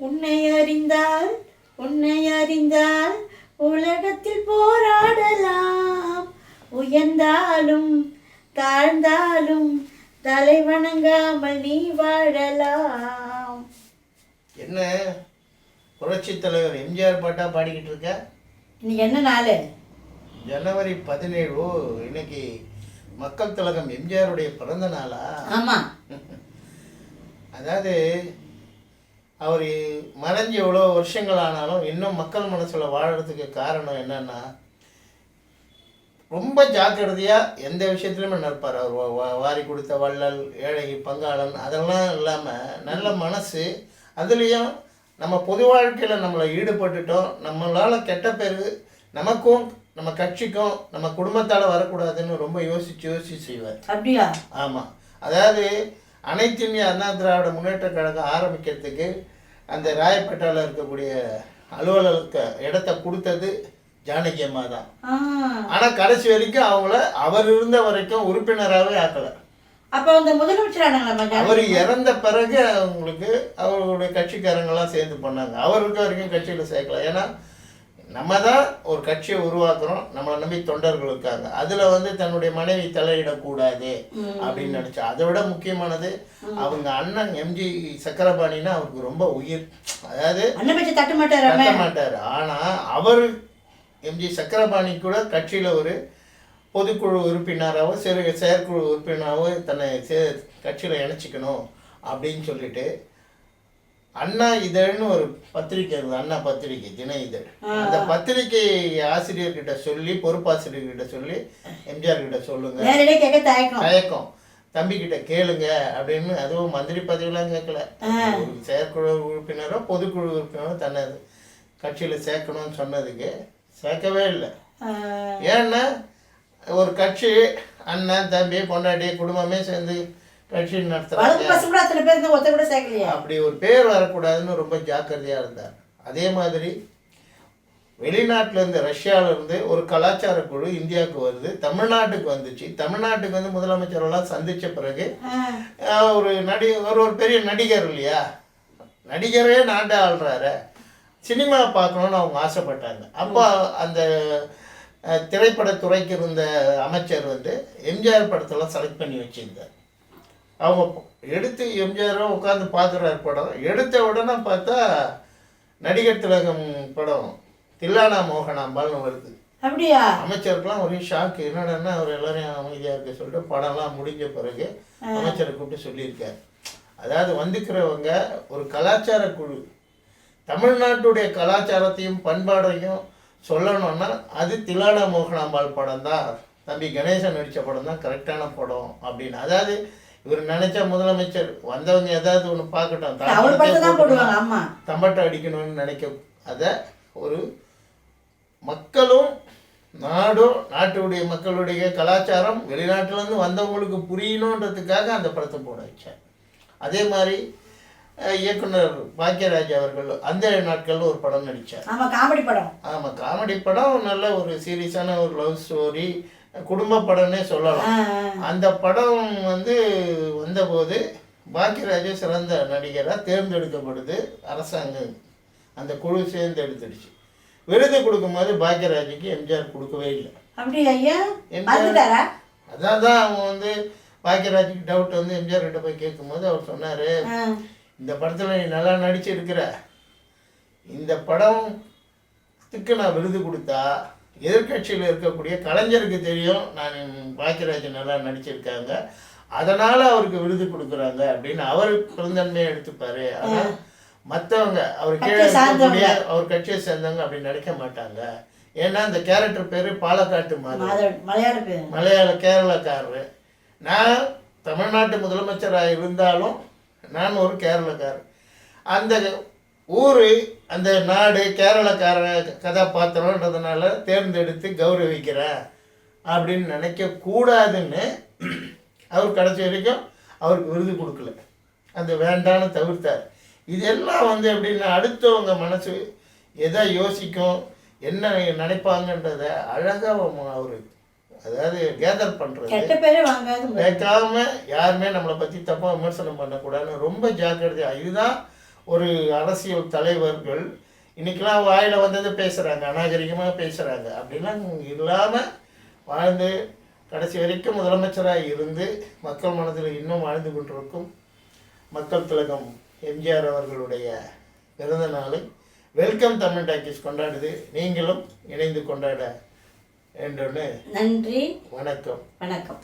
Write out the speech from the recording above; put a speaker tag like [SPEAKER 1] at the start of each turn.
[SPEAKER 1] உன்னை அறிந்தால் உன்னை அறிந்தால் உலகத்தில் போராடலாம். உயர்ந்தாலும் தாழ்ந்தாலும் தலை வணங்காமல் நீ வாழலாம்.
[SPEAKER 2] என்ன புரட்சி தலைவர் எம்ஜிஆர் பாட்டா பாடிக்கிட்டு இருக்க?
[SPEAKER 1] இன்னைக்கு என்ன நாள்?
[SPEAKER 2] ஜனவரி 17. இன்னைக்கு மக்கள் திலகம் எம்ஜிஆருடைய பிறந்த நாளா?
[SPEAKER 1] ஆமா.
[SPEAKER 2] அதாவது அவர் மறைஞ்சு எவ்வளோ வருஷங்கள் ஆனாலும் இன்னும் மக்கள் மனசுல வாழறதுக்கு காரணம் என்னன்னா, ரொம்ப ஜாக்கிரதையாக எந்த விஷயத்துலையுமே நிற்பார். அவர் வாரி கொடுத்த வள்ளல், ஏழை பங்காளன் அதெல்லாம் இல்லாமல் நல்ல மனசு. அதுலேயும் நம்ம பொது வாழ்க்கையில் நம்மளை ஈடுபட்டுட்டோம், நம்மளால் கெட்ட பேர் நமக்கும் நம்ம கட்சிக்கும் நம்ம குடும்பத்தால் வரக்கூடாதுன்னு ரொம்ப யோசித்து செய்வார்.
[SPEAKER 1] அப்படியா?
[SPEAKER 2] ஆமாம். அதாவது அனைத்து இந்திய அண்ணா திராவிட முன்னேற்ற கழகம் ஆரம்பிக்கிறதுக்கு அந்த ராயப்பேட்டாவில் இருக்கக்கூடிய அலுவலக இடத்த கொடுத்தது ஜானகி அம்மா தான். ஆனால் கடைசி வரைக்கும் அவங்கள அவர் இருந்த வரைக்கும் உறுப்பினராகவே ஆக்கலை.
[SPEAKER 1] அப்போ அந்த முதலமைச்சர்
[SPEAKER 2] அவர் இறந்த பிறகு அவங்களுக்கு அவர்களுடைய கட்சிக்காரங்கெல்லாம் சேர்ந்து பண்ணாங்க. அவர் இருக்க வரைக்கும் கட்சியில் சேர்க்கல. ஏன்னா நம்ம தான் ஒரு கட்சியை உருவாக்குறோம், நம்மளை நம்பி தொண்டர்கள் இருக்காங்க, அதில் தன்னுடைய மனைவி தலையிடக்கூடாது அப்படின்னு நினச்சா. அதை விட முக்கியமானது அவங்க அண்ணன் எம்ஜி சக்கரபாணின்னா அவருக்கு ரொம்ப உயிர். அதாவது தட்ட மாட்டார். ஆனால் அவர் எம்ஜி சக்கரபாணி கூட கட்சியில் ஒரு பொதுக்குழு உறுப்பினராகவோ செயற்குழு உறுப்பினராகவோ தன்னை கட்சியில் இணைச்சிக்கணும் அப்படின்னு சொல்லிட்டு அண்ணா இதழ்னு ஒரு பத்திரிக்கை இருக்குது, அண்ணா பத்திரிக்கை, தின இதழ். அந்த பத்திரிக்கை ஆசிரியர்கிட்ட சொல்லி, பொறுப்பாசிரியர்கிட்ட சொல்லி எம்ஜிஆர் கிட்ட சொல்லுங்க, தயக்கம் தம்பிக்கிட்ட கேளுங்க அப்படின்னு. அதுவும் மந்திரி பதவியெல்லாம் கேட்கல, ஒரு செயற்குழு உறுப்பினரோ பொதுக்குழு உறுப்பினரோ தன்னை கட்சியில் சேர்க்கணும்னு சொன்னதுக்கு சேர்க்கவே இல்லை. ஏன்னா ஒரு கட்சி அண்ணன் தம்பி பொண்டாட்டி குடும்பமே சேர்ந்து கட்சி நடத்துறாங்க, அப்படி ஒரு பேர் வரக்கூடாதுன்னு ரொம்ப ஜாக்கிரதையாக இருந்தார். அதே மாதிரி வெளிநாட்டிலேருந்து ரஷ்யாவிலேருந்து ஒரு கலாச்சார குழு இந்தியாவுக்கு வருது, தமிழ்நாட்டுக்கு வந்துச்சு. தமிழ்நாட்டுக்கு முதலமைச்சரெல்லாம் சந்தித்த பிறகு ஒரு பெரிய நடிகர் இல்லையா, நடிகரே நாட்டை ஆள்றாரு, சினிமா பார்க்கணுன்னு அவங்க ஆசைப்பட்டாங்க. அப்போ அந்த திரைப்படத்துறைக்கு இருந்த அமைச்சர் எம்ஜிஆர் படத்தெல்லாம் செலக்ட் பண்ணி வச்சுருந்தார். அவங்க எடுத்து எம்ஜிஆரும் உட்காந்து பார்க்குறாரு படம். எடுத்த உடனே பார்த்தா நடிகர் திலகம் படம் தில்லானா மோகனாம்பால்னு வருது.
[SPEAKER 1] அப்படியா?
[SPEAKER 2] அமைச்சருக்கெல்லாம் ஒரே ஷாக்கு, என்னடன்னா அவர் எல்லாரையும் அமைதியாக இருக்க சொல்லிட்டு படம்லாம் முடிஞ்ச பிறகு அமைச்சரை கூப்பிட்டு சொல்லியிருக்காரு. அதாவது வந்துக்கிறவங்க ஒரு கலாச்சார குழு தமிழ்நாட்டுடைய கலாச்சாரத்தையும் பண்பாடையும் சொல்லணும்னா அது தில்லானா மோகனாம்பாள் படம் தான், தம்பி கணேசன் நடித்த படம் தான் கரெக்டான படம் அப்படின்னு. அதாவது இவர் நினைச்சா முதலமைச்சர் வந்தவங்க ஏதாவது ஒன்று பார்க்கட்டும், தம்பட்டை அடிக்கணும்னு நினைக்க, அதை ஒரு மக்களும் நாடும் நாட்டுடைய மக்களுடைய கலாச்சாரம் வெளிநாட்டிலேருந்து வந்தவங்களுக்கு புரியணுன்றதுக்காக அந்த படத்தை போட வச்சார். அதே மாதிரி இயக்குனர் பாக்கியராஜ் அவர்கள் அந்த நாட்களில் ஒரு படம் நடித்தார். ஆமாம், காமெடி படம், நல்ல ஒரு சீரியஸான ஒரு லவ் ஸ்டோரி, குடும்ப படம்னே சொல்லலாம். அந்த படம் வந்தபோது பாக்கியராஜ் சிறந்த நடிகராக தேர்ந்தெடுக்கப்படுது. அரசாங்கம் அந்த குழு சேர்ந்தெடுத்துடுச்சு. விருது கொடுக்கும்போது பாக்கியராஜுக்கு எம்ஜிஆர் கொடுக்கவே இல்லை. அதான் அவங்க பாக்கியராஜுக்கு டவுட் எம்ஜிஆர் கிட்ட போய் கேட்கும்போது அவர் சொன்னார், இந்த படத்தில் நீ நல்லா நடிச்சிருக்கிற, இந்த படத்துக்கு நான் விருது கொடுத்தா எதிர்கட்சியில் இருக்கக்கூடிய கலைஞருக்கு தெரியும் நான் பாக்கியராஜ் நல்லா நடிச்சிருக்காங்க, அதனால் அவருக்கு விருது கொடுக்குறாங்க அப்படின்னு அவர் பெருந்தன்மையை எடுத்துப்பார். ஆனால் மற்றவங்க அவர் கீழே இருக்கக்கூடிய அவர் கட்சியை சேர்ந்தவங்க அப்படி நினைக்க மாட்டாங்க. ஏன்னா அந்த கேரக்டர் பேர் பாலக்காட்டு மலையாள கேரளக்காரர். நான் தமிழ்நாட்டு முதலமைச்சராக இருந்தாலும் நான் ஒரு கேரளக்காரர். அந்த ஊர் அந்த நாடு கேரளக்கார கதாபாத்திரன்றதுனால தேர்ந்தெடுத்து கௌரவிக்கிறேன் அப்படின்னு நினைக்கக்கூடாதுன்னு அவர் கடைசி வரைக்கும் அவருக்கு விருது கொடுக்கல, அந்த வேண்டான்னு தவிர்த்தார். இதெல்லாம் எப்படின்னா அடுத்தவங்க மனசு எதை யோசிக்கும், என்ன நினைப்பாங்கன்றத அழகாக அவர் அதாவது கேதர் பண்ணுறது, கேட்காம யாருமே நம்மளை பற்றி தப்பாக விமர்சனம் பண்ணக்கூடாதுன்னு ரொம்ப ஜாக்கிரதையாக. இதுதான் ஒரு அரசியல் தலைவர்கள் இன்றைக்கெலாம் வாயில் வந்தது பேசுகிறாங்க, அநாகரிகமாக பேசுகிறாங்க. அப்படிலாம் இல்லாமல் வாழ்ந்து கடைசி வரைக்கும் முதலமைச்சராக இருந்து மக்கள் மனதில் இன்னும் வாழ்ந்து கொண்டிருக்கும் மக்கள் திலகம் எம்ஜிஆர் அவர்களுடைய பிறந்த நாளை வெல்கம் தமிழ் டாக்கீஸ் கொண்டாடுது. நீங்களும் இணைந்து கொண்டாட வேண்டும்.
[SPEAKER 1] நன்றி.
[SPEAKER 2] வணக்கம்.
[SPEAKER 1] வணக்கம்.